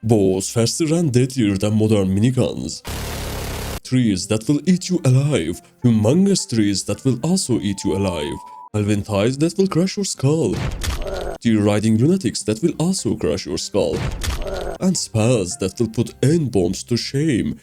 Bows faster and deadlier than modern miniguns. Trees that will eat you alive. Humongous trees that will also eat you alive. Elven ties that will crush your skull. Deer-riding lunatics that will also crush your skull. And spells that will put end bombs to shame.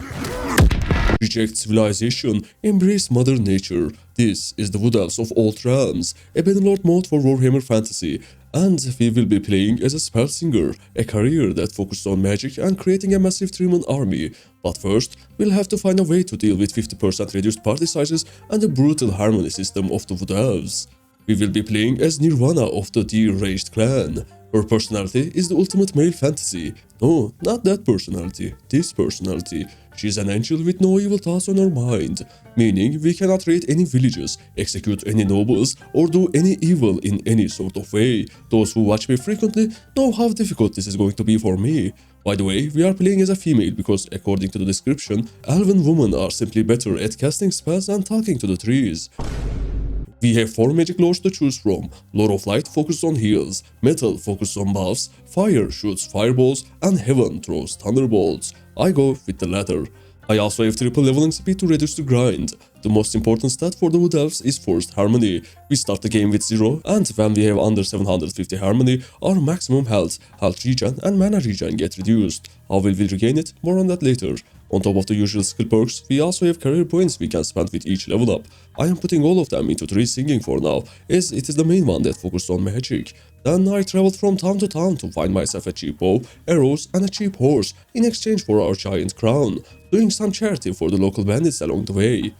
Reject civilization, embrace Mother Nature. This is the Wood Elves of Old Realms, a Bannerlord mod for Warhammer Fantasy, and we will be playing as a spellsinger, a career that focuses on magic and creating a massive Treemen army. But first, we'll have to find a way to deal with 50% reduced party sizes and the brutal harmony system of the Wood Elves. We will be playing as Nirvana of the Deer-Raged clan. Her personality is the ultimate male fantasy. No, not that personality, this personality. She's an angel with no evil thoughts on her mind, meaning we cannot raid any villages, execute any nobles, or do any evil in any sort of way. Those who watch me frequently know how difficult this is going to be for me. By the way, we are playing as a female because, according to the description, elven women are simply better at casting spells and talking to the trees. We have 4 magic lores to choose from. Lore of Light focuses on heals, Metal focuses on buffs, Fire shoots fireballs, and Heaven throws thunderbolts. I go with the latter. I also have triple leveling speed to reduce the grind. The most important stat for the Wood Elves is Forced Harmony. We start the game with 0, and when we have under 750 harmony, our maximum health regen, and mana regen get reduced. How will we regain it? More on that later. On top of the usual skill perks, we also have career points we can spend with each level up. I am putting all of them into Tree Singing for now, as it is the main one that focuses on magic. Then I traveled from town to town to find myself a cheap bow, arrows, and a cheap horse in exchange for our giant crown, doing some charity for the local bandits along the way.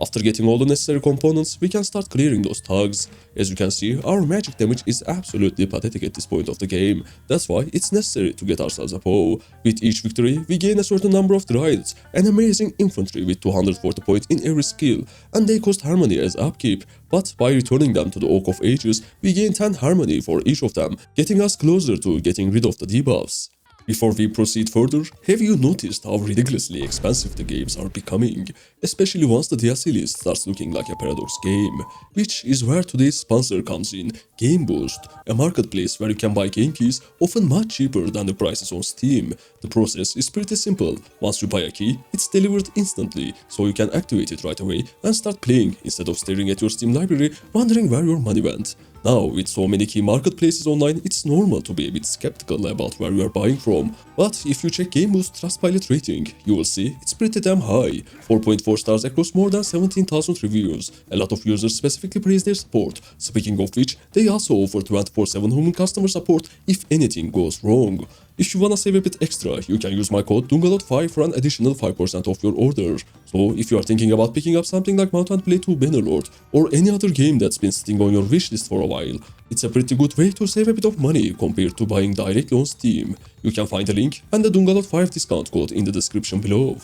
After getting all the necessary components, we can start clearing those thugs. As you can see, our magic damage is absolutely pathetic at this point of the game. That's why it's necessary to get ourselves a bow. With each victory, we gain a certain number of drides, an amazing infantry with 240 points in every skill, and they cost harmony as upkeep. But by returning them to the Oak of Ages, we gain 10 harmony for each of them, getting us closer to getting rid of the debuffs. Before we proceed further, have you noticed how ridiculously expensive the games are becoming? Especially once the DLC list starts looking like a Paradox game. Which is where today's sponsor comes in, GameBoost, a marketplace where you can buy game keys often much cheaper than the prices on Steam. The process is pretty simple. Once you buy a key, it's delivered instantly, so you can activate it right away and start playing instead of staring at your Steam library wondering where your money went. Now, with so many key marketplaces online, it's normal to be a bit skeptical about where you are buying from. But if you check GameBoost Trustpilot rating, you will see it's pretty damn high. 4.4 stars across more than 17,000 reviews. A lot of users specifically praise their support. Speaking of which, they also offer 24/7 human customer support if anything goes wrong. If you wanna save a bit extra, you can use my code Dungalot5 for an additional 5% off your order. So if you are thinking about picking up something like Mount and Play 2 Bannerlord, or any other game that's been sitting on your wishlist for a while, it's a pretty good way to save a bit of money compared to buying directly on Steam. You can find the link and the Dungalot5 discount code in the description below.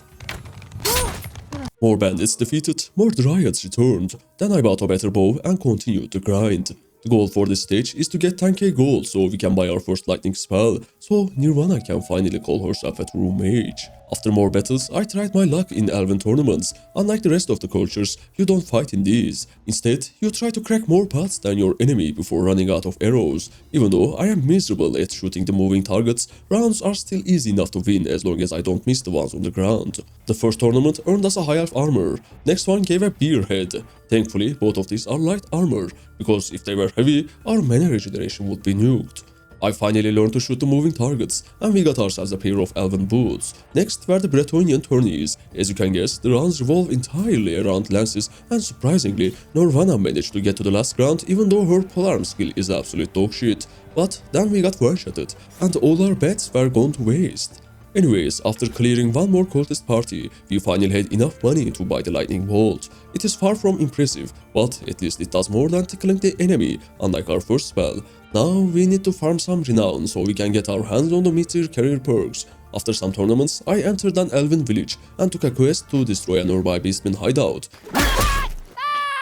More bandits defeated, more dryads returned. Then I bought a better bow and continued to grind. The goal for this stage is to get 10k gold so we can buy our first lightning spell, so Nirvana can finally call herself a true mage. After more battles, I tried my luck in elven tournaments. Unlike the rest of the cultures, you don't fight in these. Instead, you try to crack more pots than your enemy before running out of arrows. Even though I am miserable at shooting the moving targets, rounds are still easy enough to win as long as I don't miss the ones on the ground. The first tournament earned us a high elf armor. Next one gave a bear head. Thankfully, both of these are light armor, because if they were heavy, our mana regeneration would be nuked. I finally learned to shoot the moving targets, and we got ourselves a pair of elven boots. Next were the Bretonnian tourneys. As you can guess, the rounds revolve entirely around lances, and surprisingly, Nirvana managed to get to the last round even though her polearm skill is absolute dog shit. But then we got one-shotted, and all our bets were gone to waste. Anyways, after clearing one more cultist party, we finally had enough money to buy the lightning bolt. It is far from impressive, but at least it does more than tickling the enemy, unlike our first spell. Now we need to farm some renown so we can get our hands on the mid-tier career perks. After some tournaments, I entered an elven village and took a quest to destroy a nearby beastman hideout.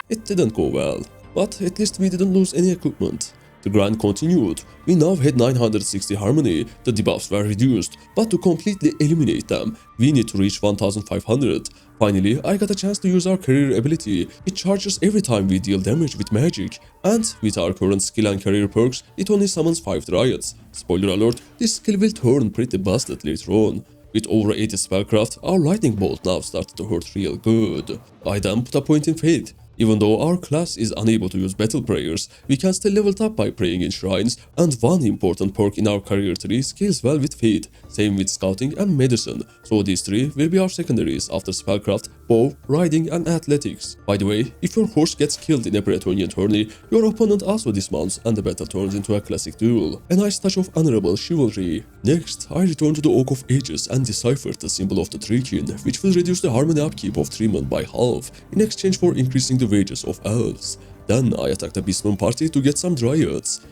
It didn't go well, but at least we didn't lose any equipment. The grind continued. We now had 960 harmony, the debuffs were reduced, but to completely eliminate them, we need to reach 1500. Finally, I got a chance to use our career ability. It charges every time we deal damage with magic, and with our current skill and career perks, it only summons 5 dryads. Spoiler alert, this skill will turn pretty busted later on. With over 80 spellcraft, our lightning bolt now started to hurt real good. I then put a point in faith. Even though our class is unable to use battle prayers, we can still level up by praying in shrines, and one important perk in our career tree scales well with faith, same with scouting and medicine, so these three will be our secondaries after spellcraft, bow, riding and athletics. By the way, if your horse gets killed in a Bretonnian tourney, your opponent also dismounts and the battle turns into a classic duel. A nice touch of honorable chivalry. Next, I return to the Oak of Ages and deciphered the symbol of the Treemen, which will reduce the harmony upkeep of Treemen by half, in exchange for increasing the wages of elves. Then I attacked the Beastman party to get some dryads.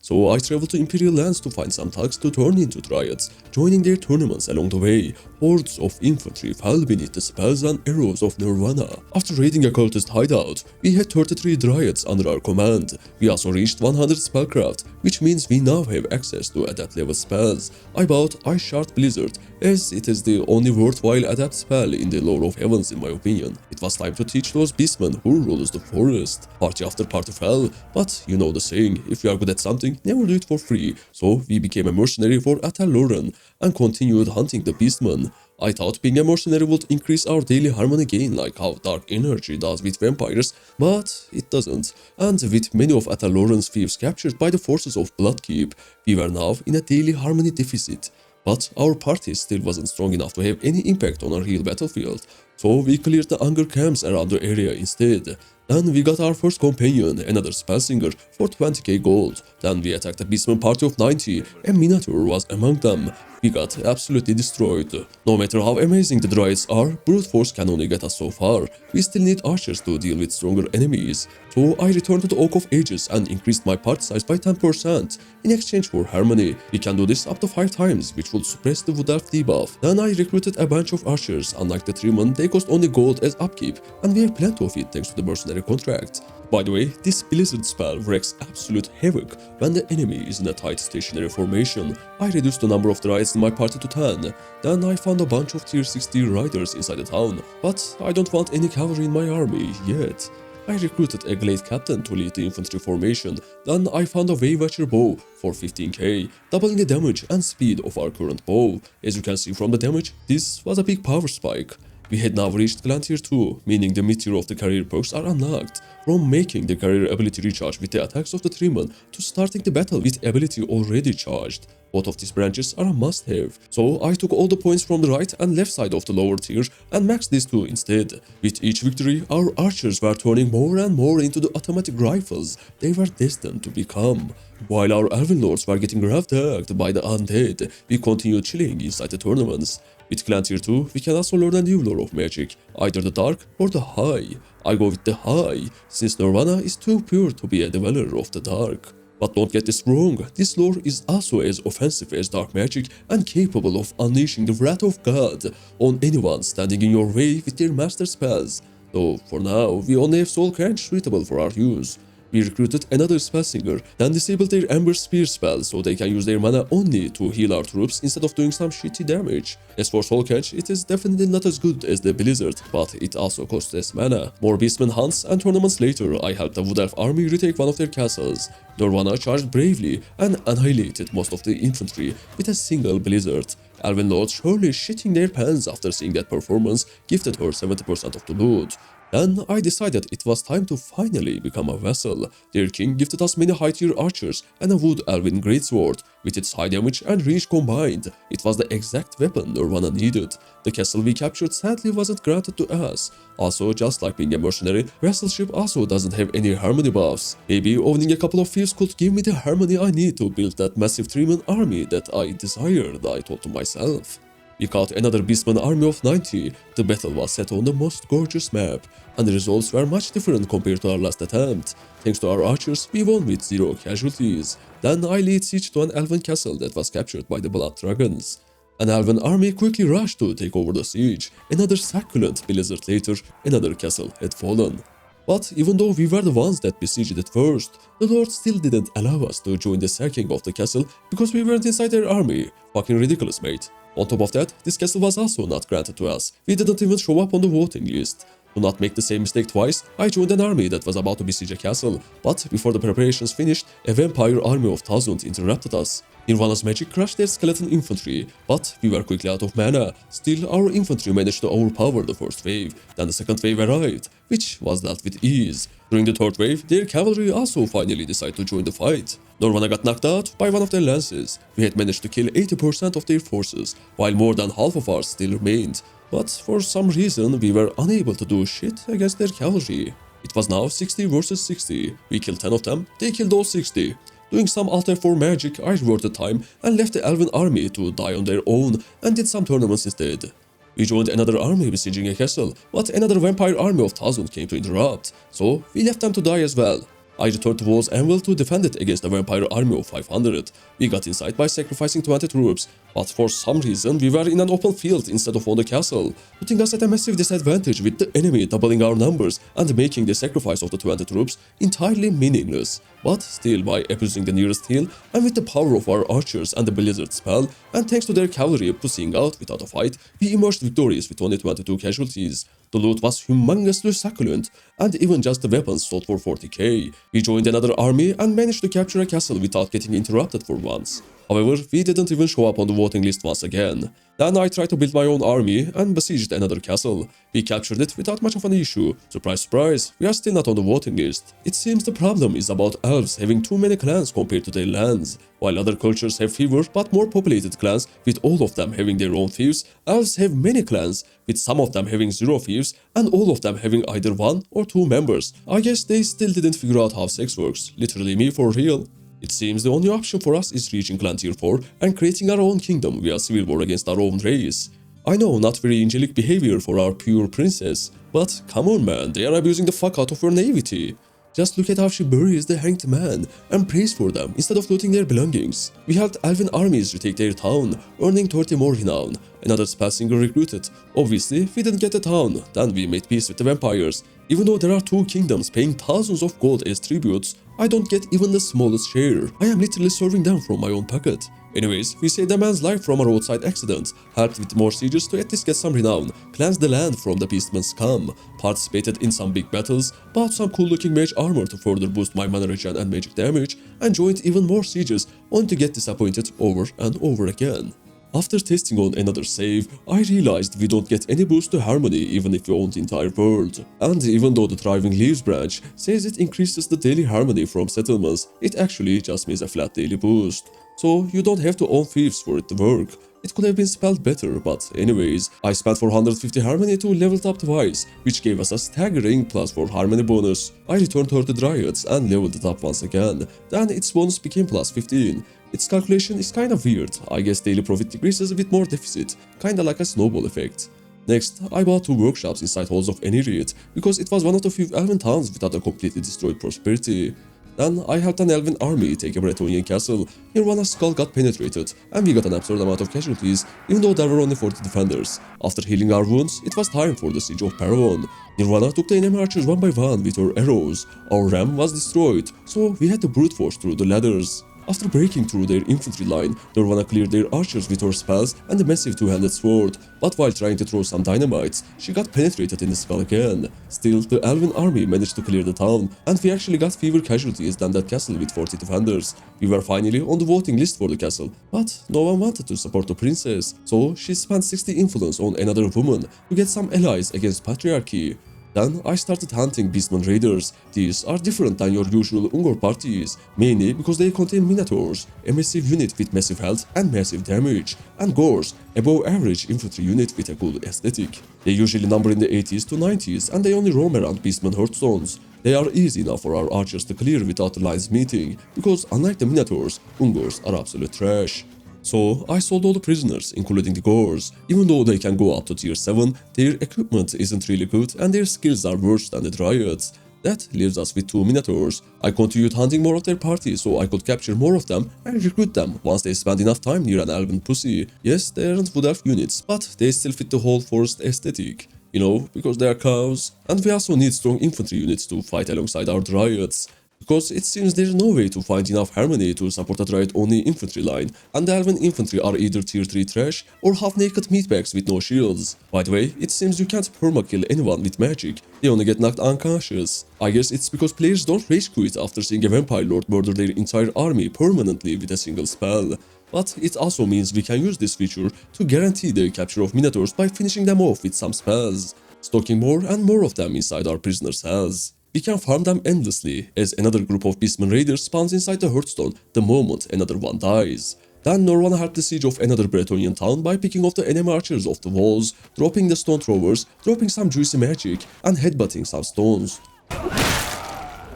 So I traveled to Imperial lands to find some thugs to turn into dryads, joining their tournaments along the way. Hordes of infantry fell beneath the spells and arrows of Nirvana. After raiding a cultist hideout, we had 33 dryads under our command. We also reached 100 spellcraft, which means we now have access to adept level spells. I bought Ice Shard Blizzard, as it is the only worthwhile adept spell in the lore of heavens in my opinion. It was time to teach those beastmen who rules the forest. Party after party fell, but you know the saying, if you are good at something, never do it for free. So we became a mercenary for Bannerlord and continued hunting the beastmen. I thought being a mercenary would increase our daily harmony gain like how dark energy does with vampires, but it doesn't. And with many of Bannerlord's thieves captured by the forces of Bloodkeep, we were now in a daily harmony deficit. But our party still wasn't strong enough to have any impact on our real battlefield, so we cleared the Unger camps around the area instead. Then we got our first companion, another spellsinger, for 20k gold. Then we attacked a beastman party of 90, and Minotaur was among them. We got absolutely destroyed. No matter how amazing the dryads are, brute force can only get us so far. We still need archers to deal with stronger enemies. So I returned to the Oak of Ages and increased my party size by 10% in exchange for harmony. We can do this up to 5 times, which will suppress the Wood Elf debuff. Then I recruited a bunch of archers. Unlike the Treemen, they cost only gold as upkeep, and we have plenty of it thanks to the mercenary contract. By the way, this Blizzard spell wreaks absolute havoc when the enemy is in a tight stationary formation. I reduced the number of dryads in my party to 10. Then I found a bunch of tier 60 riders inside the town, but I don't want any cavalry in my army yet. I recruited a Glade captain to lead the infantry formation. Then I found a Waywatcher bow for 15k, doubling the damage and speed of our current bow. As you can see from the damage, this was a big power spike. We had now reached Clan Tier 2, meaning the mid-tier of the career perks are unlocked. From making the career ability recharge with the attacks of the Treemen to starting the battle with ability already charged. Both of these branches are a must-have, so I took all the points from the right and left side of the lower tier and maxed these two instead. With each victory, our archers were turning more and more into the automatic rifles they were destined to become. While our elven lords were getting ravaged by the undead, we continued chilling inside the tournaments. With Clan Tier 2, we can also learn a new lore of magic, either the dark or the high. I go with the high, since Nirvana is too pure to be a dweller of the dark. But don't get this wrong, this lore is also as offensive as dark magic and capable of unleashing the wrath of God on anyone standing in your way with their master spells. Though for now, we only have Soul Canch suitable for our use. We recruited another spellsinger, then disabled their Ember Spear spell so they can use their mana only to heal our troops instead of doing some shitty damage. As for Soul Catch, it is definitely not as good as the Blizzard, but it also costs less mana. More Beastman hunts and tournaments later, I helped the Wood Elf army retake one of their castles. Nirvana charged bravely and annihilated most of the infantry with a single Blizzard. Elven Lords surely shitting their pants after seeing that performance gifted her 70% of the loot. Then I decided it was time to finally become a vassal. Their king gifted us many high-tier archers and a wood elven greatsword. With its high damage and reach combined, it was the exact weapon Nirvana needed. The castle we captured sadly wasn't granted to us. Also, just like being a mercenary, vassalship also doesn't have any harmony buffs. Maybe owning a couple of thieves could give me the harmony I need to build that massive Treemen army that I desired, I thought to myself. We caught another Beastman army of 90. The battle was set on the most gorgeous map, and the results were much different compared to our last attempt. Thanks to our archers, we won with 0 casualties. Then I laid siege to an elven castle that was captured by the Blood Dragons. An elven army quickly rushed to take over the siege. Another succulent blizzard later, another castle had fallen. But even though we were the ones that besieged it first, the Lord still didn't allow us to join the sacking of the castle because we weren't inside their army. Fucking ridiculous, mate. On top of that, this castle was also not granted to us. We didn't even show up on the voting list. To not make the same mistake twice, I joined an army that was about to besiege a castle, but before the preparations finished, a vampire army of thousands interrupted us. Nirvana's magic crushed their skeleton infantry, but we were quickly out of mana. Still, our infantry managed to overpower the first wave. Then the second wave arrived, which was dealt with ease. During the third wave, their cavalry also finally decided to join the fight. Nirvana got knocked out by one of their lances. We had managed to kill 80% of their forces, while more than half of ours still remained. But for some reason, we were unable to do shit against their cavalry. It was now 60 versus 60. We killed 10 of them, they killed all 60. Doing some Alter 4 magic, I reverted time and left the Elven army to die on their own and did some tournaments instead. We joined another army besieging a castle, but another vampire army of 1000 came to interrupt, so we left them to die as well. I returned to Wall's Anvil to defend it against a vampire army of 500. We got inside by sacrificing 20 troops, but for some reason we were in an open field instead of on the castle, putting us at a massive disadvantage with the enemy doubling our numbers and making the sacrifice of the 20 troops entirely meaningless. But still, by abusing the nearest hill and with the power of our archers and the blizzard spell, and thanks to their cavalry pussying out without a fight, we emerged victorious with only 22 casualties. The loot was humongously succulent, and even just the weapons sold for 40k. We joined another army and managed to capture a castle without getting interrupted for once. However, we didn't even show up on the voting list once again. Then I tried to build my own army and besieged another castle. We captured it without much of an issue. Surprise, surprise, we are still not on the voting list. It seems the problem is about elves having too many clans compared to their lands. While other cultures have fewer but more populated clans, with all of them having their own thieves, elves have many clans, with some of them having 0 thieves and all of them having either 1 or 2 members. I guess they still didn't figure out how sex works. Literally me for real. It seems the only option for us is reaching clan tier 4 and creating our own kingdom via civil war against our own race. I know, not very angelic behavior for our pure princess, but come on man, they are abusing the fuck out of her naivety. Just look at how she buries the hanged man and prays for them instead of looting their belongings. We helped elven armies retake their town, earning 30 more renown. Another spell singer recruited. Obviously, we didn't get the town, then we made peace with the vampires. Even though there are 2 kingdoms paying thousands of gold as tributes, I don't get even the smallest share. I am literally serving them from my own pocket. Anyways, we saved a man's life from a roadside accident, helped with more sieges to at least get some renown, cleansed the land from the beastman's scum, participated in some big battles, bought some cool looking mage armor to further boost my mana regen and magic damage, and joined even more sieges only to get disappointed over and over again. After testing on another save, I realized we don't get any boost to harmony even if we own the entire world. And even though the Thriving Leaves branch says it increases the daily harmony from settlements, it actually just means a flat daily boost. So you don't have to own thieves for it to work. It could have been spelled better, but anyways, I spent 450 harmony to level it up twice, which gave us a staggering +4 harmony bonus. I returned 30 dryads and leveled it up once again, then its bonus became +15. Its calculation is kinda weird. I guess daily profit decreases with more deficit, kinda like a snowball effect. Next, I bought 2 workshops inside Halls of Eniriate, because it was one of the few elven towns without a completely destroyed prosperity. Then I helped an elven army take a Bretonnian castle. Nirvana's skull got penetrated, and we got an absurd amount of casualties, even though there were only 40 defenders. After healing our wounds, it was time for the siege of Paravon. Nirvana took the enemy archers one by one with her arrows. Our ram was destroyed, so we had to brute force through the ladders. After breaking through their infantry line, Nirvana cleared their archers with her spells and a massive 2-handed sword, but while trying to throw some dynamites, she got penetrated in the skull again. Still, the elven army managed to clear the town, and we actually got fewer casualties than that castle with 40 defenders. We were finally on the voting list for the castle, but no one wanted to support the princess, so she spent 60 influence on another woman to get some allies against patriarchy. Then I started hunting Beastman raiders. These are different than your usual Ungor parties, mainly because they contain Minatours, a massive unit with massive health and massive damage, and Gors, above average infantry unit with a cool aesthetic. They usually number in the 80s to 90s and they only roam around Beastman hearthstones. They are easy enough for our archers to clear without the lines meeting, because unlike the Minatours, Ungors are absolute trash. So I sold all the prisoners, including the Gors. Even though they can go up to tier 7, their equipment isn't really good and their skills are worse than the Dryads. That leaves us with 2 Minatours. I continued hunting more of their party so I could capture more of them and recruit them once they spend enough time near an elven pussy. Yes, they aren't wood elf units, but they still fit the whole forest aesthetic. You know, because they are cows. And we also need strong infantry units to fight alongside our dryads. Because it seems there's no way to find enough harmony to support a Dryad-only infantry line, and the Elven infantry are either tier 3 trash or half-naked meatbags with no shields. By the way, it seems you can't perma-kill anyone with magic, they only get knocked unconscious. I guess it's because players don't rage quit after seeing a vampire lord murder their entire army permanently with a single spell. But it also means we can use this feature to guarantee the capture of Minatours by finishing them off with some spells, stocking more and more of them inside our prisoner cells. We can farm them endlessly, as another group of Beastman raiders spawns inside the Hearthstone the moment another one dies. Then Norwana helped the siege of another Bretonnian town by picking off the enemy archers off the walls, dropping the stone throwers, dropping some juicy magic, and headbutting some stones.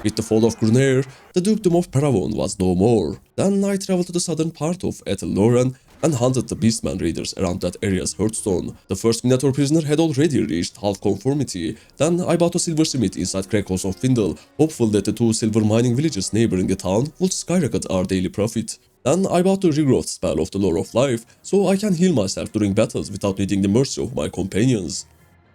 With the fall of Grunair, the dukedom of Paravon was no more. Then I traveled to the southern part of Etelloran and hunted the Beastman raiders around that area's Hearthstone. The first Minotaur prisoner had already reached half conformity. Then I bought a silversmith inside Krakos of Findle, hopeful that the two silver mining villages neighboring the town would skyrocket our daily profit. Then I bought the regrowth spell of the Lore of Life, so I can heal myself during battles without needing the mercy of my companions.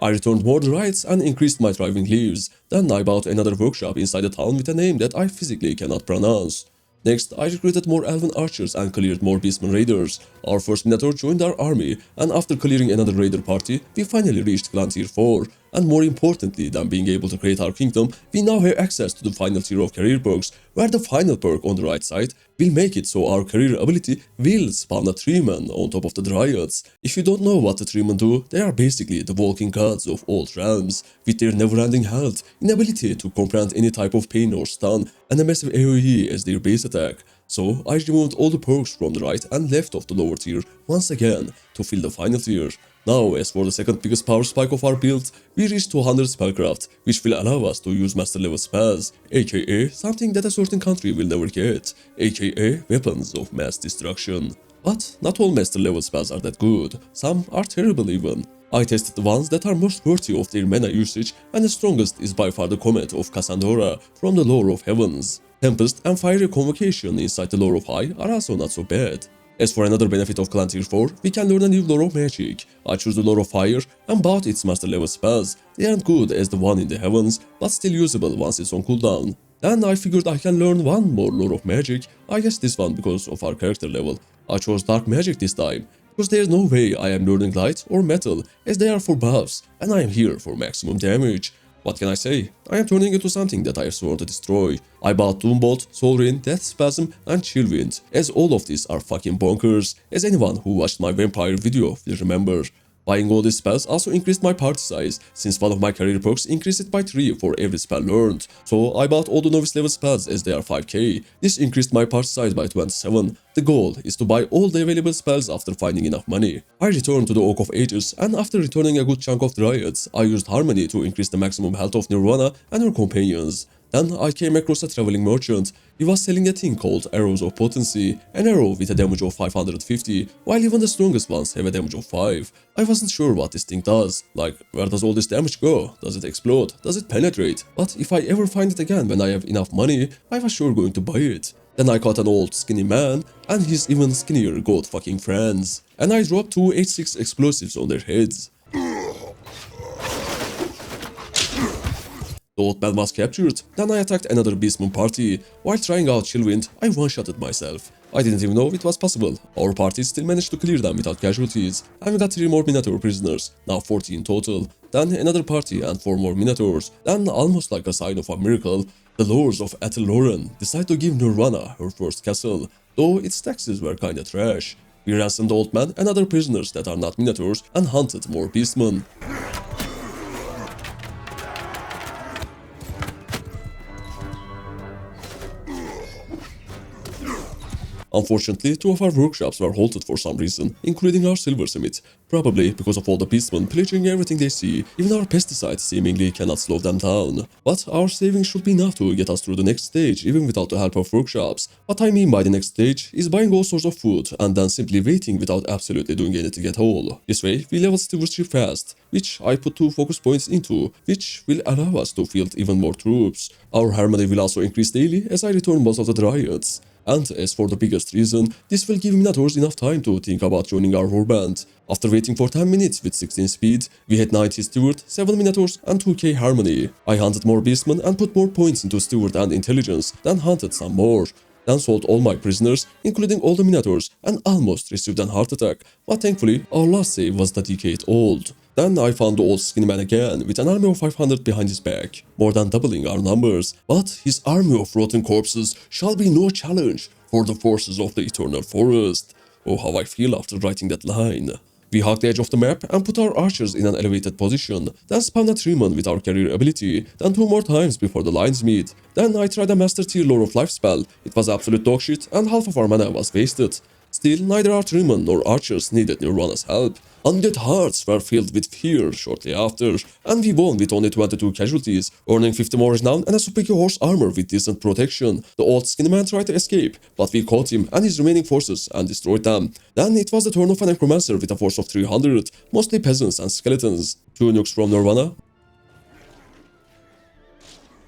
I returned more Wraiths and increased my thriving leaves. Then I bought another workshop inside the town with a name that I physically cannot pronounce. Next, I recruited more elven archers and cleared more beastman raiders. Our first Minotaur joined our army, and after clearing another raider party, we finally reached clan tier 4. And more importantly than being able to create our kingdom, we now have access to the final tier of career perks, where the final perk on the right side will make it so our career ability will spawn a Treemen on top of the Dryads. If you don't know what the Treemen do, they are basically the walking gods of all realms, with their never-ending health, inability to comprehend any type of pain or stun, and a massive AoE as their base attack. So I removed all the perks from the right and left off the lower tier once again to fill the final tier. Now, as for the second biggest power spike of our build, we reached 200 spellcraft, which will allow us to use master level spells, aka something that a certain country will never get, aka weapons of mass destruction. But not all master level spells are that good, some are terrible even. I tested the ones that are most worthy of their mana usage, and the strongest is by far the Comet of Cassandra from the Lore of Heavens. Tempest and Fiery Convocation inside the Lore of High are also not so bad. As for another benefit of Clan Tier 4, we can learn a new Lore of Magic. I chose the Lore of Fire and bought its master level spells. They aren't good as the one in the heavens, but still usable once it's on cooldown. Then I figured I can learn one more Lore of Magic, I guess this one because of our character level. I chose Dark Magic this time, because there's no way I am learning Light or Metal, as they are for buffs, and I am here for maximum damage. What can I say? I am turning into something that I have sworn to destroy. I bought Doombolt, Soul Rain, Death Spasm, and Chillwind, as all of these are fucking bonkers, as anyone who watched my vampire video will remember. Buying all these spells also increased my party size, since one of my career perks increased it by 3 for every spell learned. So I bought all the novice level spells as they are 5k. This increased my party size by 27. The goal is to buy all the available spells after finding enough money. I returned to the Oak of Ages, and after returning a good chunk of Dryads, I used Harmony to increase the maximum health of Nirvana and her companions. Then I came across a traveling merchant. He was selling a thing called Arrows of Potency, an arrow with a damage of 550, while even the strongest ones have a damage of 5. I wasn't sure what this thing does, like where does all this damage go, does it explode, does it penetrate, but if I ever find it again when I have enough money, I was sure going to buy it. Then I caught an old skinny man, and his even skinnier goat fucking friends, and I dropped 2 H6 explosives on their heads. The old man was captured. Then I attacked another Beastman party. While trying out Chillwind, I one-shotted myself. I didn't even know it was possible. Our party still managed to clear them without casualties, and we got 3 more Minotaur prisoners, now 40 in total. Then another party and 4 more Minotaurs. Then, almost like a sign of a miracle, the Lords of Etelloran decide to give Nirvana her first castle, though its taxes were kinda trash. We ransomed the old man and other prisoners that are not Minotaurs and hunted more Beastmen. Unfortunately, 2 of our workshops were halted for some reason, including our silversmith, probably because of all the beastmen pillaging everything they see. Even our pesticides seemingly cannot slow them down. But our savings should be enough to get us through the next stage, even without the help of workshops. What I mean by the next stage is buying all sorts of food and then simply waiting without absolutely doing anything at all. This way, we level stewardship fast, which I put 2 focus points into, which will allow us to field even more troops. Our harmony will also increase daily as I return most of the dryads. And as for the biggest reason, this will give Minatours enough time to think about joining our warband. After waiting for 10 minutes with 16 speed, we had 90 Steward, 7 Minatours and 2k Harmony. I hunted more Beastmen and put more points into Steward and Intelligence, then hunted some more. Then sold all my prisoners, including all the Minatours, and almost received an heart attack, but thankfully our last save was the decade old. Then I found the old skinny man again, with an army of 500 behind his back, more than doubling our numbers. But his army of rotten corpses shall be no challenge for the forces of the Eternal Forest. Oh, how I feel after writing that line. We hugged the edge of the map and put our archers in an elevated position, then spawned a Treemen with our carrier ability, then 2 more times before the lines meet. Then I tried a Master Tier Lore of Life spell. It was absolute dogshit and half of our mana was wasted. Still, neither our Treemen nor archers needed Nirvana's help. Undead hearts were filled with fear shortly after, and we won with only 22 casualties, earning 50 more renown and a super horse armor with decent protection. The old skinny man tried to escape, but we caught him and his remaining forces and destroyed them. Then it was the turn of a necromancer with a force of 300, mostly peasants and skeletons. 2 nukes from Nirvana,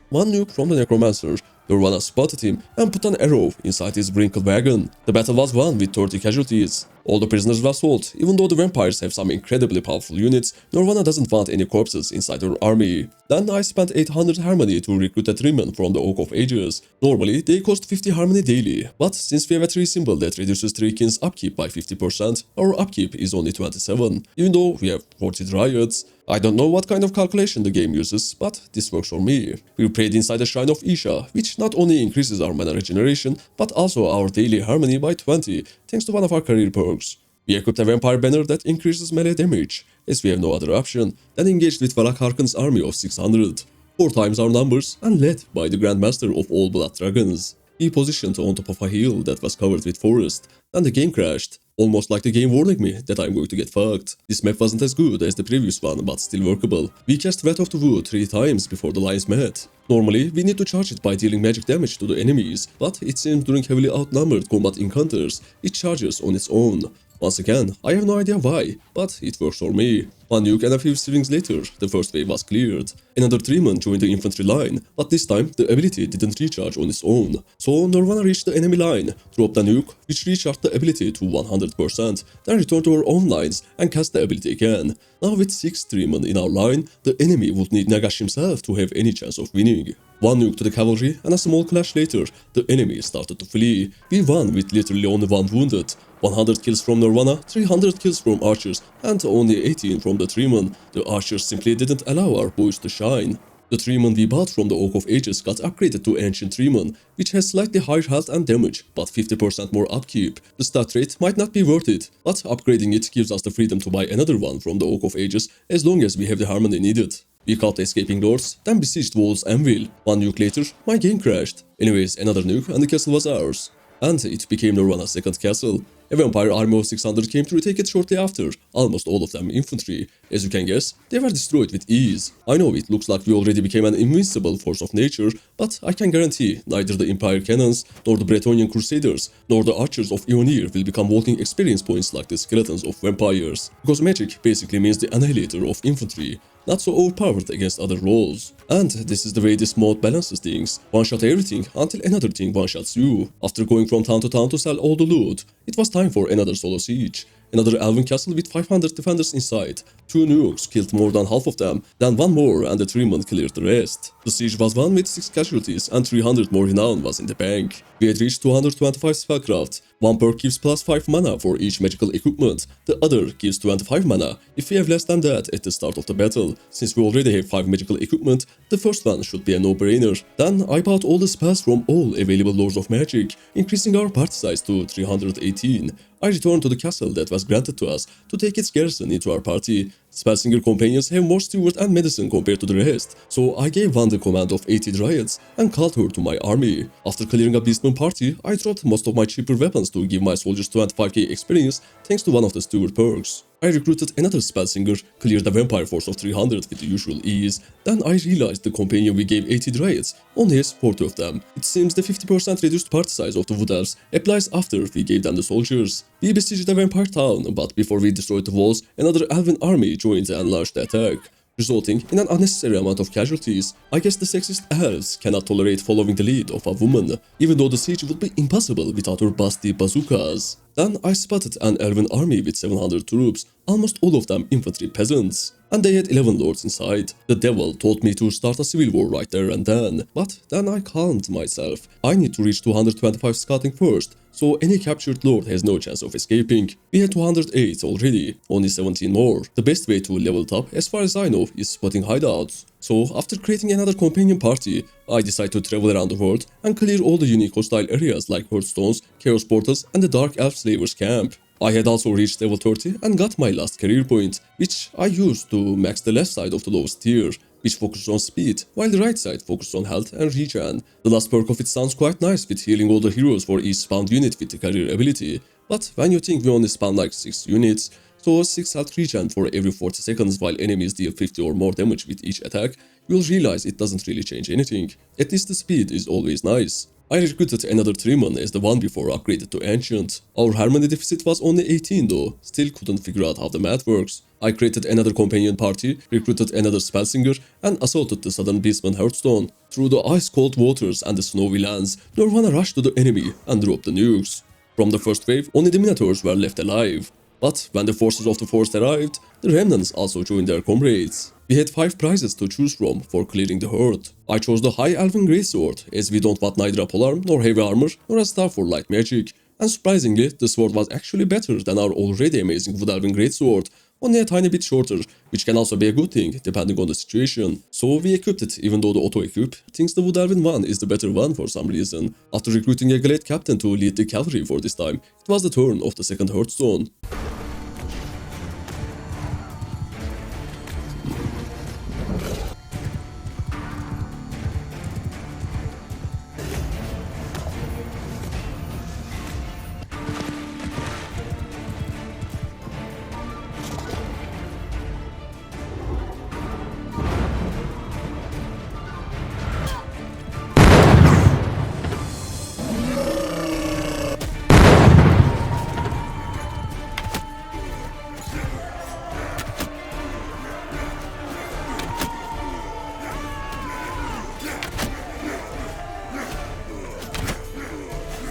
1 nuke from the necromancer. Nirvana spotted him and put an arrow inside his wrinkled wagon. The battle was won with 30 casualties. All the prisoners were sold. Even though the vampires have some incredibly powerful units, Nirvana doesn't want any corpses inside her army. Then I spent 800 Harmony to recruit a Treemen from the Oak of Ages. Normally, they cost 50 Harmony daily, but since we have a tree symbol that reduces Treekin's upkeep by 50%, our upkeep is only 27, even though we have 40 Dryads. I don't know what kind of calculation the game uses, but this works for me. We prayed inside the Shrine of Isha, which not only increases our mana regeneration, but also our daily Harmony by 20, thanks to one of our career perks. We equipped a vampire banner that increases melee damage, as we have no other option, then engaged with Valak Harkon's army of 600, 4 times our numbers and led by the Grandmaster of all Blood Dragons. We positioned on top of a hill that was covered with forest, and the game crashed, almost like the game warning me that I'm going to get fucked. This map wasn't as good as the previous one, but still workable. We cast Wrath of the Wood 3 times before the lines met. Normally, we need to charge it by dealing magic damage to the enemies, but it seems during heavily outnumbered combat encounters, it charges on its own. Once again, I have no idea why, but it works for me. 1 nuke and a few swings later, the first wave was cleared. Another Treemen joined the infantry line, but this time the ability didn't recharge on its own. So Nirvana reached the enemy line, dropped a nuke, which recharged the ability to 100%, then returned to our own lines and cast the ability again. Now with 6 Treemen in our line, the enemy would need Nagash himself to have any chance of winning. 1 nuke to the cavalry and a small clash later, the enemy started to flee. We won with literally only 1 wounded. 100 kills from Nirvana, 300 kills from archers, and only 18 from the Treemen. The archers simply didn't allow our boys to shine. The Treemen we bought from the Oak of Ages got upgraded to Ancient Treemen, which has slightly higher health and damage, but 50% more upkeep. The stat rate might not be worth it, but upgrading it gives us the freedom to buy another one from the Oak of Ages as long as we have the Harmony needed. We caught the escaping lords, then besieged Wall's Anvil. 1 nuke later, my game crashed. Anyways, another nuke and the castle was ours. And it became Nirvana's second castle. A vampire army of 600 came to retake it shortly after, almost all of them infantry. As you can guess, they were destroyed with ease. I know it looks like we already became an invincible force of nature, but I can guarantee neither the Empire Cannons, nor the Bretonnian Crusaders, nor the Archers of Ionir will become walking experience points like the skeletons of vampires. Because magic basically means the annihilator of infantry, not so overpowered against other roles. And this is the way this mod balances things. One shot everything until another thing one shots you. After going from town to sell all the loot, it was time for another solo siege. Another Elven castle with 500 defenders inside. 2 nukes killed more than half of them, then 1 more and the Treemen cleared the rest. The siege was won with 6 casualties and 300 more renown was in the bank. We had reached 225 spellcraft. 1 perk gives plus 5 mana for each magical equipment. The other gives 25 mana if we have less than that at the start of the battle. Since we already have 5 magical equipment, the first one should be a no-brainer. Then I bought all the spells from all available Lords of Magic, increasing our party size to 318. I returned to the castle that was granted to us to take its garrison into our party. Spellsinger companions have more steward and medicine compared to the rest, so I gave one the command of 80 dryads and called her to my army. After clearing a beastman party, I dropped most of my cheaper weapons to give my soldiers 25k experience thanks to one of the steward perks. I recruited another spellsinger, cleared a vampire force of 300 with the usual ease. Then I realized the companion we gave 80 dryads only has 40 of them. It seems the 50% reduced party size of the wood elves applies after we gave them the soldiers. We besieged the vampire town, but before we destroyed the walls, another elven army joined and launched the attack. resulting in an unnecessary amount of casualties. I guess the sexist elves cannot tolerate following the lead of a woman, even though the siege would be impossible without her busty bazookas. Then I spotted an elven army with 700 troops, almost all of them infantry peasants. And they had 11 lords inside. The devil told me to start a civil war right there and then, but then I calmed myself. I need to reach 225 scouting first, so any captured lord has no chance of escaping. We had 208 already, only 17 more. The best way to level it up, as far as I know, is spotting hideouts. So after creating another companion party, I decided to travel around the world and clear all the unique hostile areas like Hearthstones, Chaos Portals and the Dark Elf Slavers camp. I had also reached level 30 and got my last career point, which I used to max the left side of the lowest tier, which focuses on speed, while the right side focuses on health and regen. The last perk of it sounds quite nice with healing all the heroes for each spawned unit with the career ability, but when you think we only spawn like 6 units, so 6 health regen for every 40 seconds while enemies deal 50 or more damage with each attack, you'll realize it doesn't really change anything. At least the speed is always nice. I recruited another Treemen as the one before upgraded to Ancient. Our harmony deficit was only 18 though, still couldn't figure out how the math works. I created another companion party, recruited another Spellsinger, and assaulted the southern beastman Hearthstone. Through the ice-cold waters and the snowy lands, Nirvana rushed to the enemy and dropped the nukes. From the first wave, only the Minatours were left alive. But when the forces of the forest arrived, the remnants also joined their comrades. We had 5 prizes to choose from for clearing the horde. I chose the High Elven Greatsword, as we don't want neither a polearm nor heavy armor nor a staff for light magic. And surprisingly, the sword was actually better than our already amazing Wood Elven Greatsword, only a tiny bit shorter, which can also be a good thing depending on the situation. So we equipped it, even though the auto-equip thinks the Wood Elven one is the better one for some reason. After recruiting a Galate captain to lead the cavalry for this time, it was the turn of the second Hearthstone.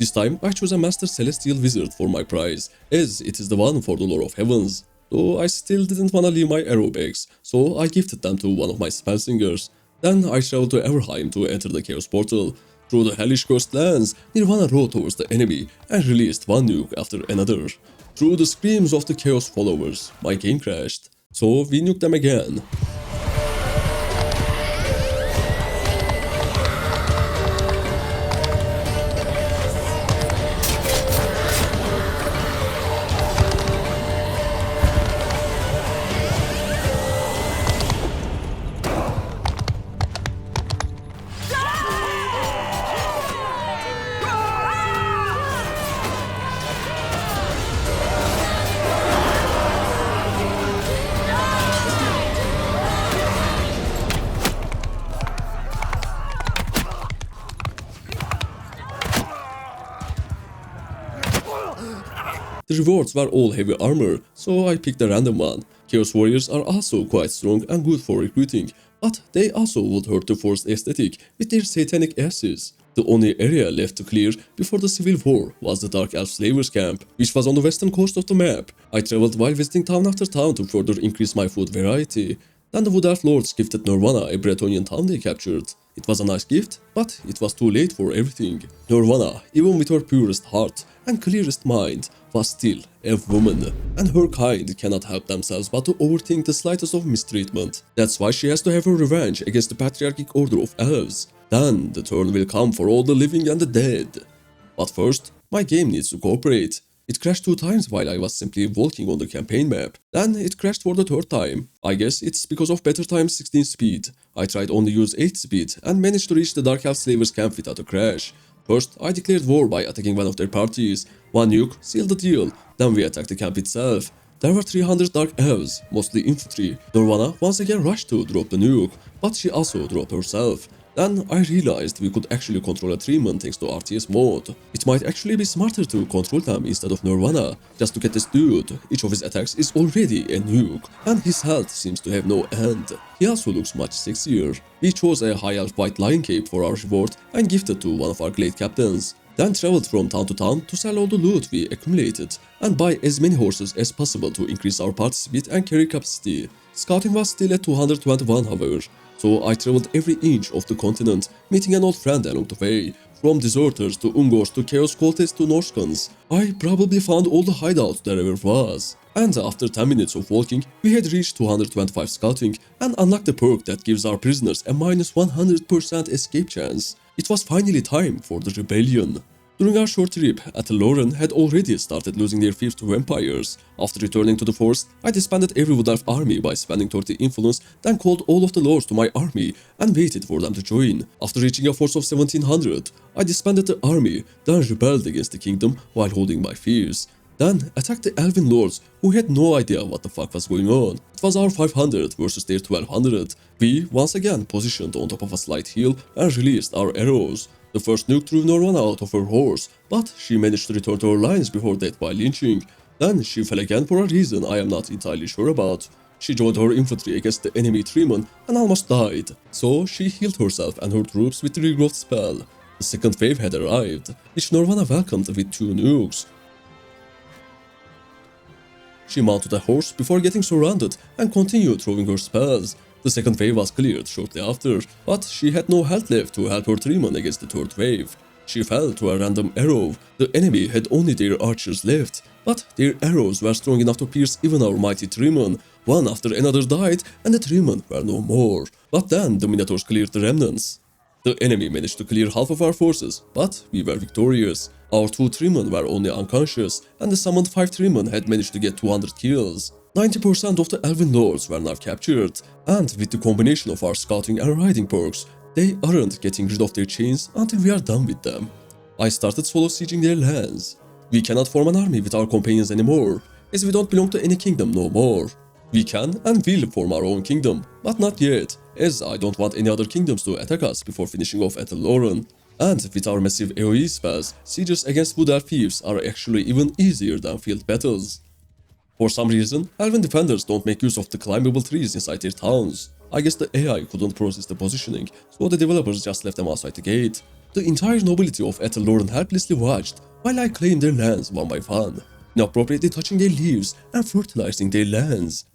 This time I chose a Master Celestial Wizard for my prize, as it is the one for the Lore of Heavens. Though I still didn't wanna leave my arrow bags, so I gifted them to one of my Spellsingers. Then I traveled to Everheim to enter the Chaos Portal. Through the hellish cursed lands, Nirvana rode towards the enemy and released one nuke after another. Through the screams of the Chaos followers, my game crashed, so we nuked them again. The rewards were all heavy armor, so I picked a random one. Chaos Warriors are also quite strong and good for recruiting, but they also would hurt the forest aesthetic with their satanic asses. The only area left to clear before the Civil War was the Dark Elf Slavers camp, which was on the western coast of the map. I traveled while visiting town after town to further increase my food variety. Then the Wood Elf Lords gifted Nirvana a Bretonnian town they captured. It was a nice gift, but it was too late for everything. Nirvana, even with her purest heart and clearest mind, was still a woman, and her kind cannot help themselves but to overthink the slightest of mistreatment. That's why she has to have her revenge against the patriarchic order of elves. Then the turn will come for all the living and the dead. But first, my game needs to cooperate. It crashed 2 times while I was simply walking on the campaign map. Then it crashed for the 3rd time. I guess it's because of better times 16 speed. I tried only use 8 speed and managed to reach the Dark Elf Slavers camp without a crash. First, I declared war by attacking one of their parties. One nuke sealed the deal. Then we attacked the camp itself. There were 300 Dark Elves, mostly infantry. Nirvana once again rushed to drop the nuke, but she also dropped herself. Then I realized we could actually control a Treemen thanks to RTS mode. It might actually be smarter to control them instead of Nirvana. Just look at this dude, each of his attacks is already a nuke, and his health seems to have no end. He also looks much sexier. We chose a high elf white lion cape for our reward and gifted to one of our glade captains. Then traveled from town to town to sell all the loot we accumulated and buy as many horses as possible to increase our party speed and carry capacity. Scouting was still at 221 however, so I traveled every inch of the continent, meeting an old friend along the way. From deserters to Ungors to chaos cultists to Norskans, I probably found all the hideouts there ever was. And after 10 minutes of walking, we had reached 225 scouting and unlocked the perk that gives our prisoners a minus 100% escape chance. It was finally time for the rebellion. During our short trip, Bannerlord had already started losing their fears to vampires. After returning to the forest, I disbanded every Wood Elf army by spending 30 influence, then called all of the lords to my army and waited for them to join. After reaching a force of 1700, I disbanded the army, then rebelled against the kingdom while holding my fears. Then attacked the Elven lords who had no idea what the fuck was going on. It was our 500 versus their 1200. We once again positioned on top of a slight hill and released our arrows. The first nuke threw Nirvana out of her horse, but she managed to return to her lines before death by lynching. Then she fell again for a reason I am not entirely sure about. She joined her infantry against the enemy Treemen and almost died. So she healed herself and her troops with the regrowth spell. The second wave had arrived, which Nirvana welcomed with 2 nukes. She mounted a horse before getting surrounded and continued throwing her spells. The second wave was cleared shortly after, but she had no health left to help her Treemen against the third wave. She fell to a random arrow. The enemy had only their archers left, but their arrows were strong enough to pierce even our mighty Treemen. One after another died, and the Treemen were no more. But then the Minatours cleared the remnants. The enemy managed to clear half of our forces, but we were victorious. Our 2 Treemen were only unconscious, and the summoned 5 Treemen had managed to get 200 kills. 90% of the Elven lords were now captured, and with the combination of our scouting and riding perks, they aren't getting rid of their chains until we are done with them. I started solo sieging their lands. We cannot form an army with our companions anymore, as we don't belong to any kingdom no more. We can and will form our own kingdom, but not yet, as I don't want any other kingdoms to attack us before finishing off Bannerlord. And with our massive AoE spells, sieges against Wood Elf thieves are actually even easier than field battles. For some reason, Elven defenders don't make use of the climbable trees inside their towns. I guess the AI couldn't process the positioning, so the developers just left them outside the gate. The entire nobility of Bannerlord helplessly watched while I claimed their lands one by one, inappropriately touching their leaves and fertilizing their lands.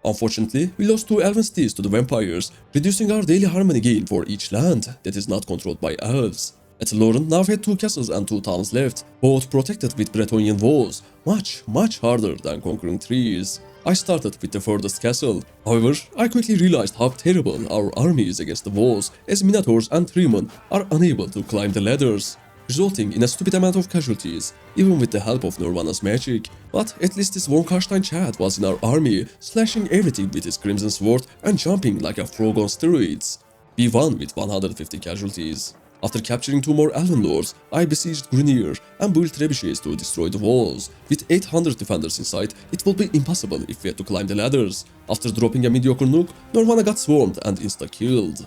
Unfortunately, we lost 2 elven steeds to the vampires, reducing our daily harmony gain for each land that is not controlled by elves. Bannerlord now had 2 castles and 2 towns left, both protected with Bretonnian walls, much harder than conquering trees. I started with the furthest castle. However, I quickly realized how terrible our army is against the walls, as Minatours and Treemen are unable to climb the ladders, resulting in a stupid amount of casualties, even with the help of Nirvana's magic. But at least this Von Karstein Chad was in our army, slashing everything with his crimson sword and jumping like a frog on steroids. We won with 150 casualties. After capturing 2 more Elven lords, I besieged Grunir and built trebuchets to destroy the walls. With 800 defenders inside, it would be impossible if we had to climb the ladders. After dropping a mediocre nuke, Nirvana got swarmed and insta-killed.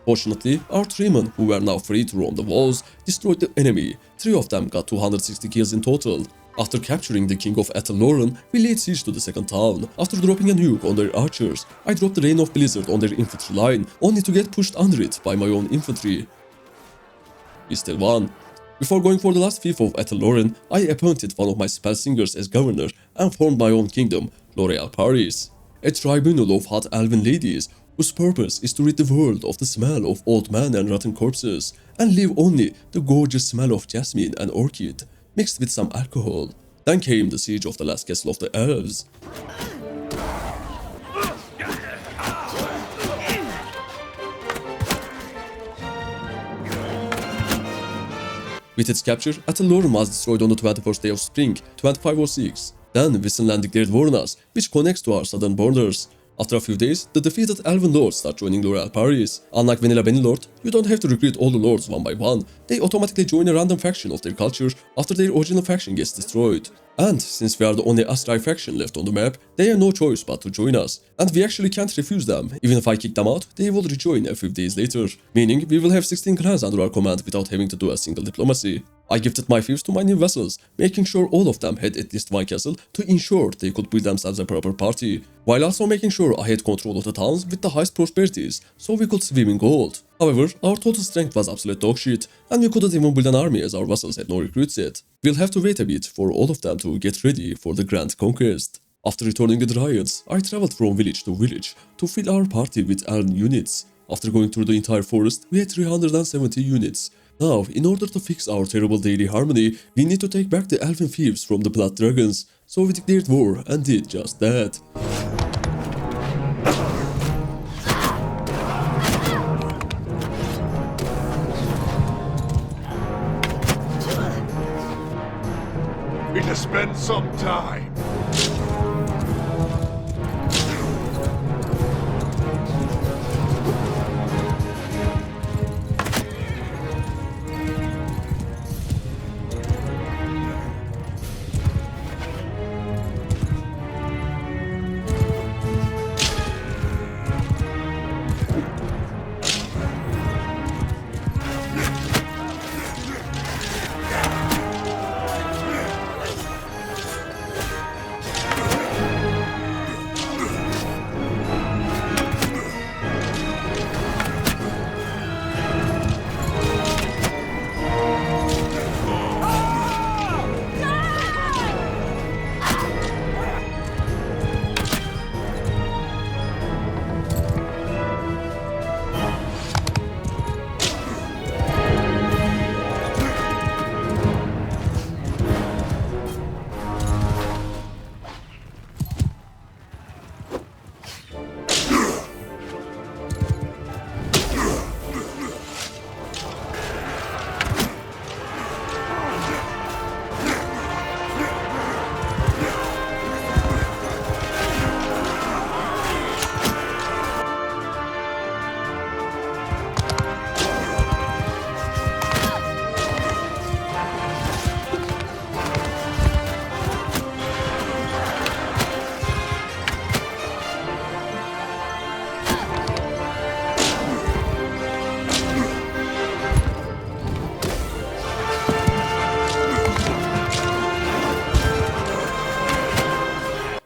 Fortunately, our Treemen, who were now free to roam the walls, destroyed the enemy. 3 of them got 260 kills in total. After capturing the king of Bannerlord, we laid siege to the second town. After dropping a nuke on their archers, I dropped the Rain of Blizzard on their infantry line, only to get pushed under it by my own infantry. We still won. Before going for the last fief of Bannerlord, I appointed one of my spell singers as governor and formed my own kingdom, L'Oreal Paris. A tribunal of hot elven ladies whose purpose is to rid the world of the smell of old men and rotten corpses, and leave only the gorgeous smell of jasmine and orchid, mixed with some alcohol. Then came the siege of the last castle of the elves. With its capture, Athellorum was destroyed on the 21st day of spring, 2506. Then Wissenland declared war on us, which connects to our southern borders. After a few days, the defeated elven lords start joining loyal parties. Unlike vanilla Bannerlord, you don't have to recruit all the lords one by one, they automatically join a random faction of their culture after their original faction gets destroyed. And since we are the only Astrai faction left on the map, they have no choice but to join us. And we actually can't refuse them, even if I kick them out, they will rejoin a few days later. Meaning we will have 16 clans under our command without having to do a single diplomacy. I gifted my fiefs to my new vassals, making sure all of them had at least one castle to ensure they could build themselves a proper party, while also making sure I had control of the towns with the highest prosperities, so we could swim in gold. However, our total strength was absolute dogshit, and we couldn't even build an army as our vassals had no recruits yet. We'll have to wait a bit for all of them to get ready for the grand conquest. After returning the Dryads, I traveled from village to village to fill our party with elven units. After going through the entire forest, we had 370 units. Now, in order to fix our terrible daily harmony, we need to take back the elven thieves from the blood dragons, so we declared war and did just that. We need to spend some time.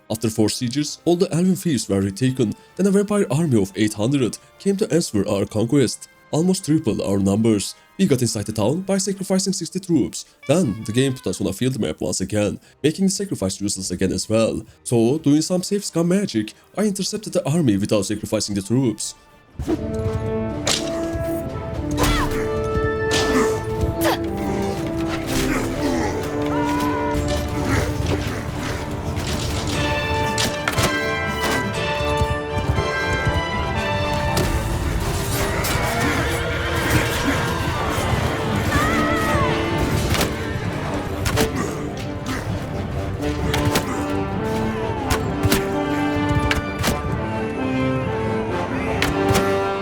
After 4 sieges, all the elven thieves were retaken, then a vampire army of 800 came to answer our conquest, almost triple our numbers. We got inside the town by sacrificing 60 troops, then the game put us on a field map once again, making the sacrifice useless again as well. So, doing some safe scum magic, I intercepted the army without sacrificing the troops.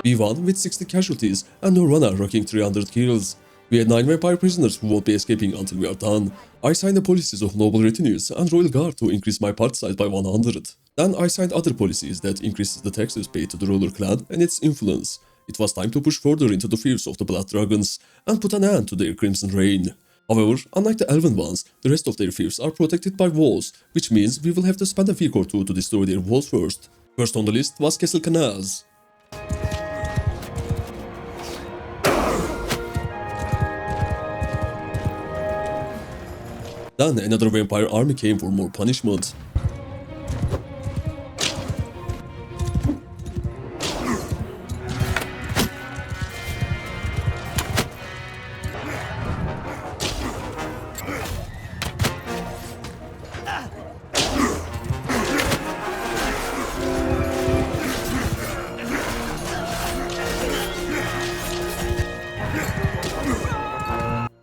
We won with 60 casualties and Norrøna rocking 300 kills. We had 9 vampire prisoners who won't be escaping until we are done. I signed the policies of noble retinues and royal guard to increase my party size by 100. Then I signed other policies that increases the taxes paid to the ruler clan and its influence. It was time to push further into the fields of the blood dragons and put an end to their crimson reign. However, unlike the elven ones, the rest of their fiefs are protected by walls, which means we will have to spend a week or two to destroy their walls first. First on the list was Castle Canals. Then another vampire army came for more punishment.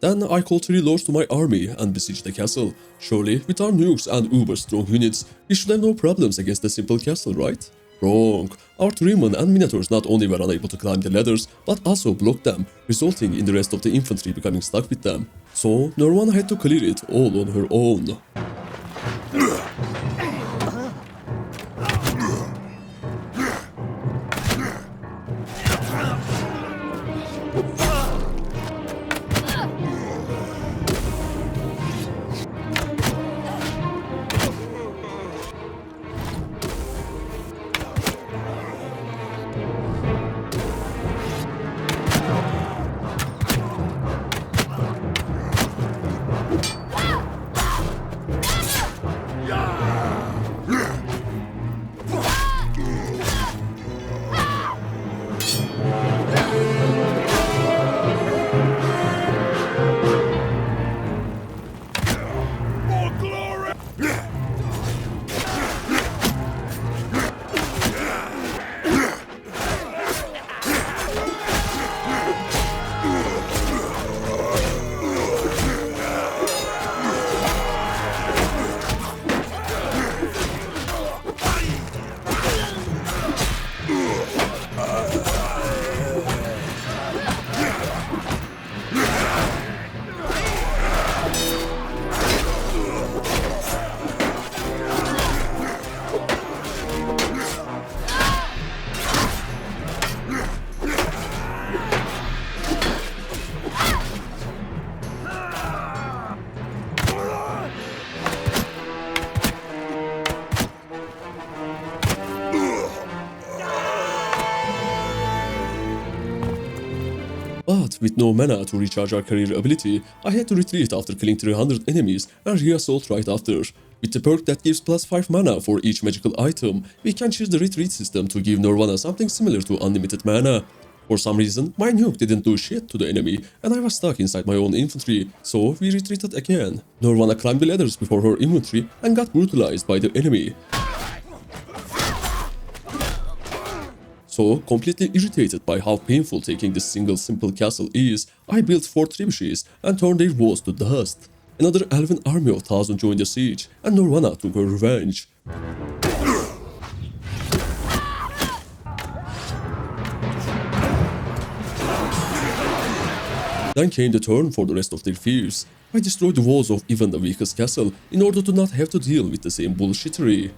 Then I call 3 lords to my army and besiege the castle. Surely, with our nukes and uber strong units, we should have no problems against a simple castle, right? Wrong. Our Treemen and Minatours not only were unable to climb the ladders, but also blocked them, resulting in the rest of the infantry becoming stuck with them. So, Norwana had to clear it all on her own. But with no mana to recharge our career ability, I had to retreat after killing 300 enemies and re-assault right after. With the perk that gives plus 5 mana for each magical item, we can choose the retreat system to give Norwana something similar to unlimited mana. For some reason, my nuke didn't do shit to the enemy, and I was stuck inside my own infantry, so we retreated again. Norwana climbed the ladders before her infantry and got brutalized by the enemy. So, completely irritated by how painful taking this single simple castle is, I built 4 trebuchets and turned their walls to dust. Another elven army of 1000 joined the siege, and Norwana took her revenge. Then came the turn for the rest of their fears. I destroyed the walls of even the weakest castle in order to not have to deal with the same bullshittery.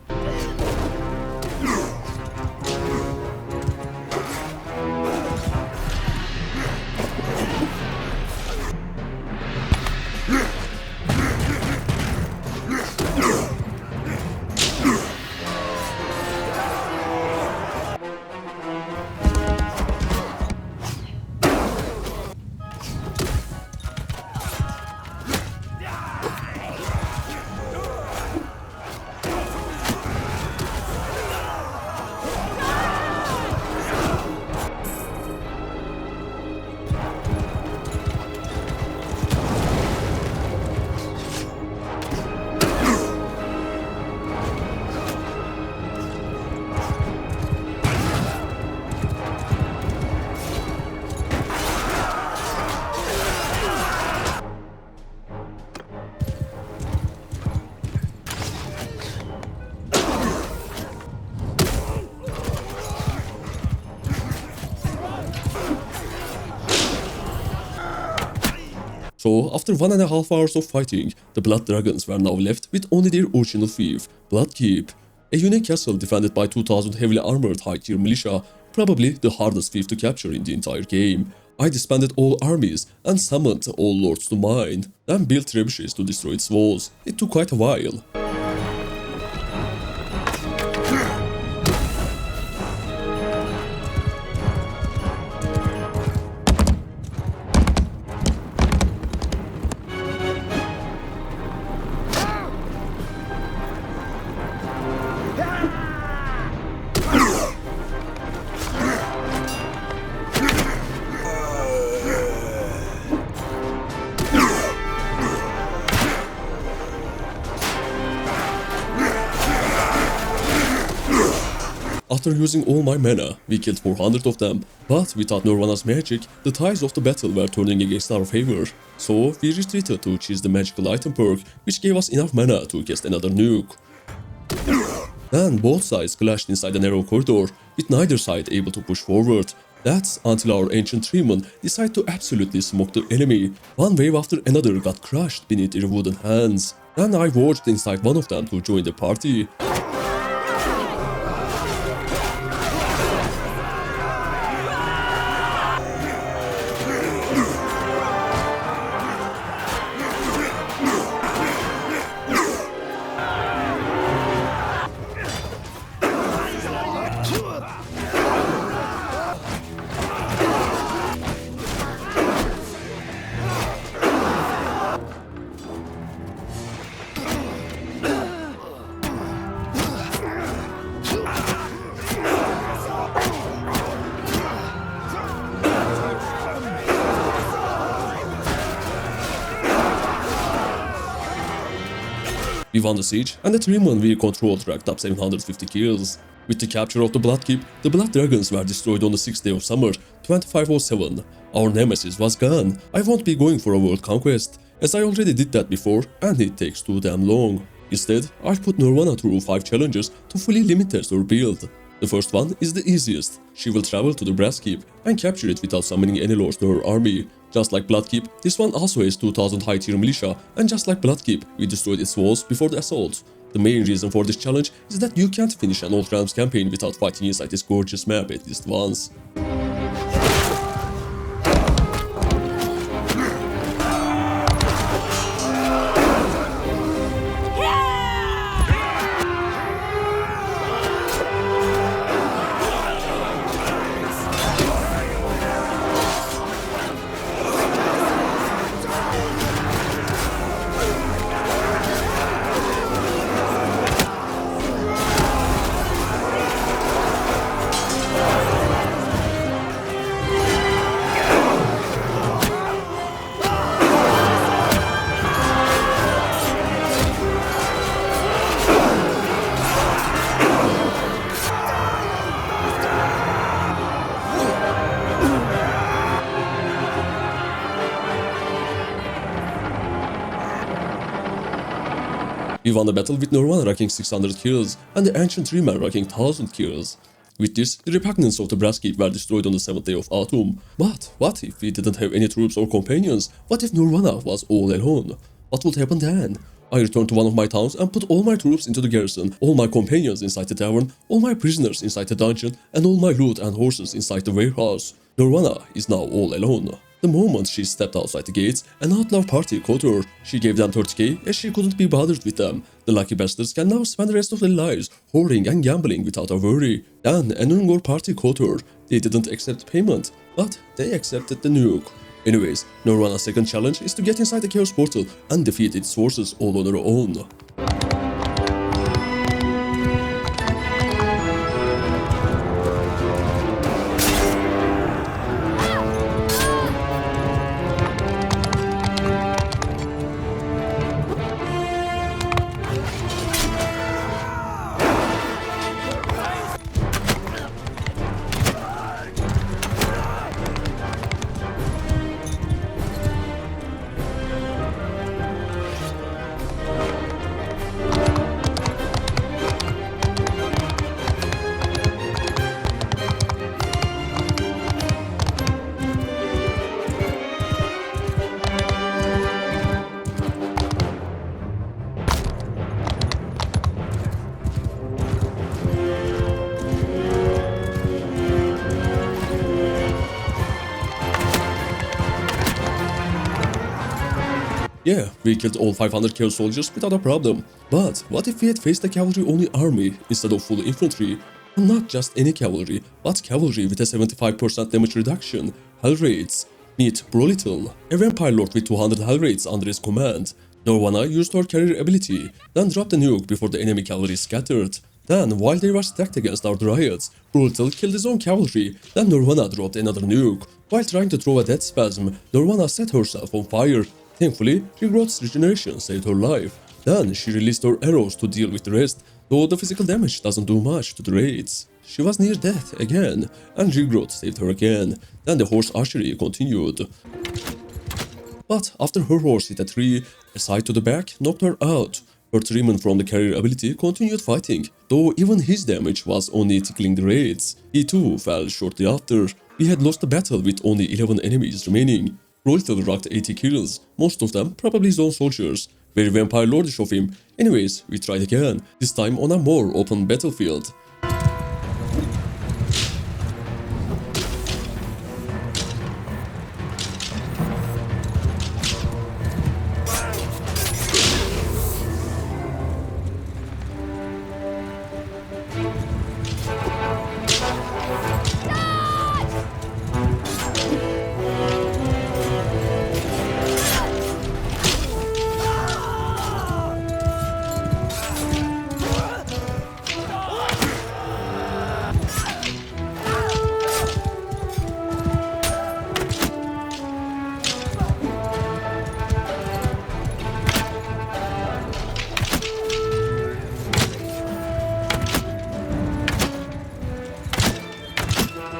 So, after 1.5 hours of fighting, the Blood Dragons were now left with only their original fief, Bloodkeep, a unique castle defended by 2000 heavily armored high-tier militia, probably the hardest fief to capture in the entire game. I disbanded all armies and summoned all lords to mine, then built trebuchets to destroy its walls. It took quite a while. after using all my mana, we killed 400 of them, but without Nirvana's magic, the tides of the battle were turning against our favor. So we retreated to choose the magical item perk, which gave us enough mana to cast another nuke. Then both sides clashed inside a narrow corridor, with neither side able to push forward. That's until our ancient Treemen decided to absolutely smoke the enemy. One wave after another got crushed beneath their wooden hands. Then I forged inside one of them to join the party. We won the siege, and the Treemen we controlled racked up 750 kills. With the capture of the Bloodkeep, the Blood Dragons were destroyed on the 6th day of summer, 2507. Our nemesis was gone. I won't be going for a world conquest, as I already did that before, and it takes too damn long. Instead, I'll put Nirvana through 5 challenges to fully limit her build. The first one is the easiest. She will travel to the Brass Keep and capture it without summoning any lords to her army. Just like Bloodkeep, this one also has 2000 high tier militia, and just like Bloodkeep, we destroyed its walls before the assault. The main reason for this challenge is that you can't finish an Old Realms campaign without fighting inside this gorgeous map at least once. We won the battle with Nirvana racking 600 kills and the ancient Treemen racking 1000 kills. With this, the repugnance of the Brass Keep were destroyed on the 7th day of autumn. But what if we didn't have any troops or companions? What if Nirvana was all alone? What would happen then? I returned to one of my towns and put all my troops into the garrison, all my companions inside the tavern, all my prisoners inside the dungeon, and all my loot and horses inside the warehouse. Nirvana is now all alone. The moment she stepped outside the gates, an outlaw party caught her. She gave them 30k as she couldn't be bothered with them. The lucky bastards can now spend the rest of their lives hoarding and gambling without a worry. Then an Ungor party caught her. They didn't accept payment, but they accepted the nuke. Anyways, Nirvana's second challenge is to get inside the Chaos Portal and defeat its forces all on her own. Yeah, we killed all 500 chaos soldiers without a problem. But what if we had faced a cavalry-only army instead of full infantry? And not just any cavalry, but cavalry with a 75% damage reduction, Hell Wraiths. Meet Brolittle, a vampire lord with 200 Hell Wraiths under his command. Nirvana used her carrier ability, then dropped a nuke before the enemy cavalry scattered. Then, while they were stacked against our dryads, Brolittle killed his own cavalry, then Nirvana dropped another nuke. While trying to throw a death spasm, Nirvana set herself on fire. Thankfully, Regrowth's regeneration saved her life. Then she released her arrows to deal with the rest, though the physical damage doesn't do much to the raids. she was near death again, and Regrowth saved her again. Then the horse archery continued. But after her horse hit a tree, a side to the back knocked her out. Her Treemen from the carrier ability continued fighting, though even his damage was only tickling the Wraiths. He too fell shortly after. We had lost the battle with only 11 enemies remaining. Wraiths rocked 80 kills, most of them probably his own soldiers. Very vampire lordish of him. Anyways, we tried again, this time on a more open battlefield.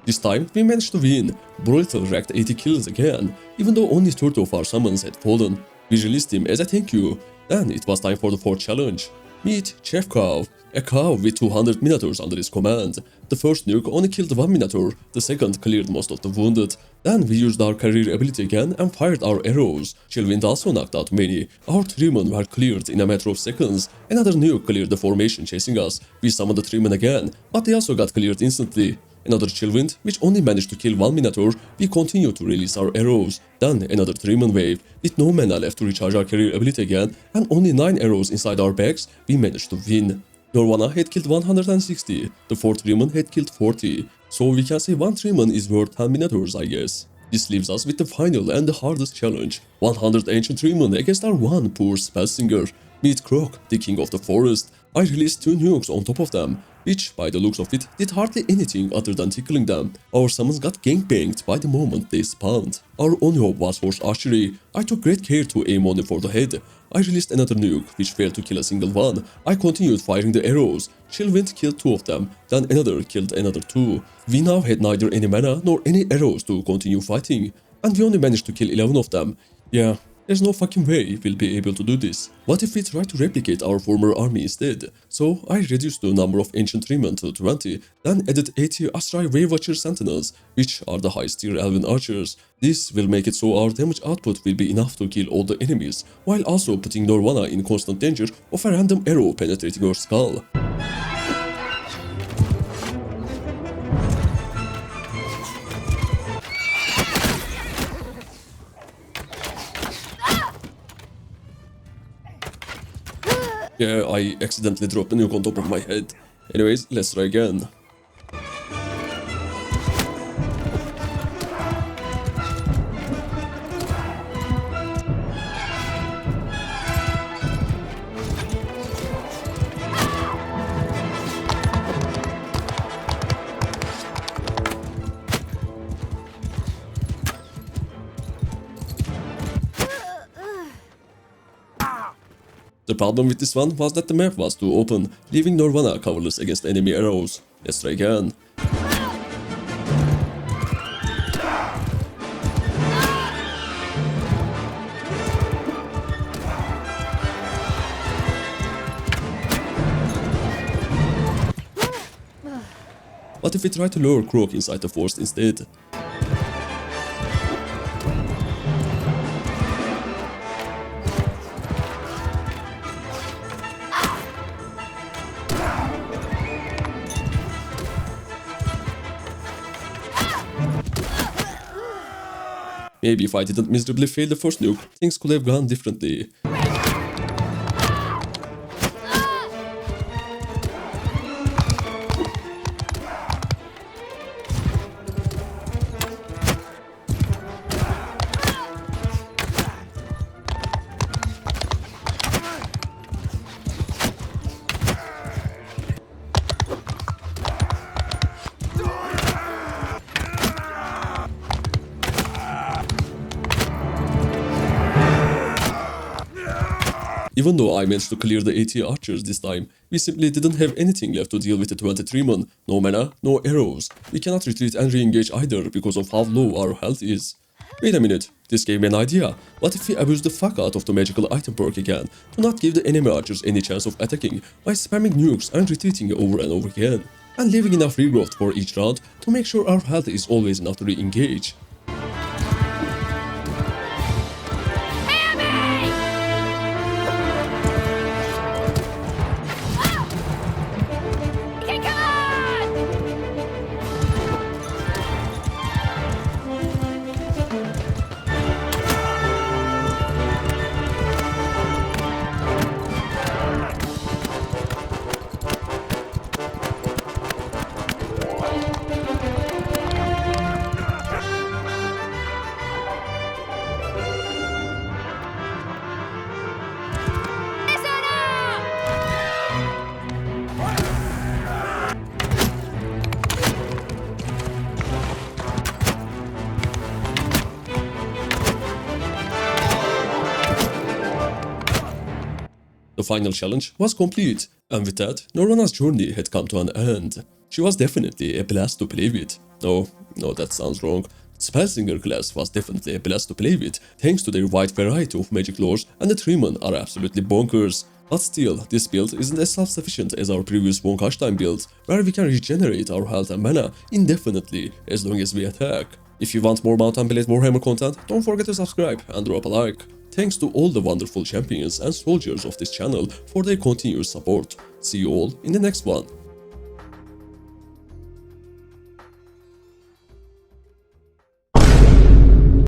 This time, we managed to win. Brutal racked 80 kills again, even though only 30 of our summons had fallen. We released him as a thank you. Then it was time for the fourth challenge. Meet Chef Cow, a cow with 200 Minatours under his command. The first nuke only killed one Minotaur, the second cleared most of the wounded. Then we used our career ability again and fired our arrows. Chillwind also knocked out many. Our Treemen were cleared in a matter of seconds. Another nuke cleared the formation chasing us. We summoned the Treemen again, but they also got cleared instantly. Another Chillwind, which only managed to kill one Minotaur. We continued to release our arrows. Then another Treemen wave. With no mana left to recharge our career ability again, and only 9 arrows inside our bags, we managed to win. Norwana had killed 160, the 4th Treemen had killed 40. So we can say one Treemen is worth 10 Minotaurs, I guess. This leaves us with the final and the hardest challenge. 100 ancient Treemen against our one poor spellsinger. Meet Croc, the king of the forest. I released 2 nukes on top of them, which, by the looks of it, did hardly anything other than tickling them. Our summons got gangbanged by the moment they spawned. Our only hope was horse archery. I took great care to aim only for the head. I released another nuke, which failed to kill a single one. I continued firing the arrows. Chillwind killed 2 of them, then another killed another 2. We now had neither any mana nor any arrows to continue fighting, and we only managed to kill 11 of them. Yeah. There's no fucking way we'll be able to do this. What if we try to replicate our former army instead? So I reduced the number of ancient Treemen to 20, then added 80 Astral Waywatcher Sentinels, which are the highest tier elven archers. This will make it so our damage output will be enough to kill all the enemies, while also putting Norwana in constant danger of a random arrow penetrating her skull. Yeah, I accidentally dropped a nuke on top of my head. Anyways, let's try again. The problem with this one was that the map was too open, leaving Norwana coverless against enemy arrows. Let's try again. What if we try to lure Croc inside the forest instead? Maybe if I didn't miserably fail the first nuke, things could have gone differently. Even though I managed to clear the 80 archers this time, we simply didn't have anything left to deal with the 20 Treemen. No mana, no arrows. We cannot retreat and re-engage either because of how low our health is. Wait a minute, this gave me an idea. What if we abuse the fuck out of the magical item perk again, to not give the enemy archers any chance of attacking by spamming nukes and retreating over and over again, and leaving enough regrowth for each round to make sure our health is always enough to re-engage. The final challenge was complete, and with that, Norröna's journey had come to an end. She was definitely a blast to play with. No, that sounds wrong. Spellslinger class was definitely a blast to play with, thanks to their wide variety of magic lores, and the Treemen are absolutely bonkers. But still, this build isn't as self-sufficient as our previous Wonkashstein build, where we can regenerate our health and mana indefinitely as long as we attack. If you want more Mount & Blade Warhammer content, don't forget to subscribe and drop a like. Thanks to all the wonderful champions and soldiers of this channel for their continuous support. See you all in the next one.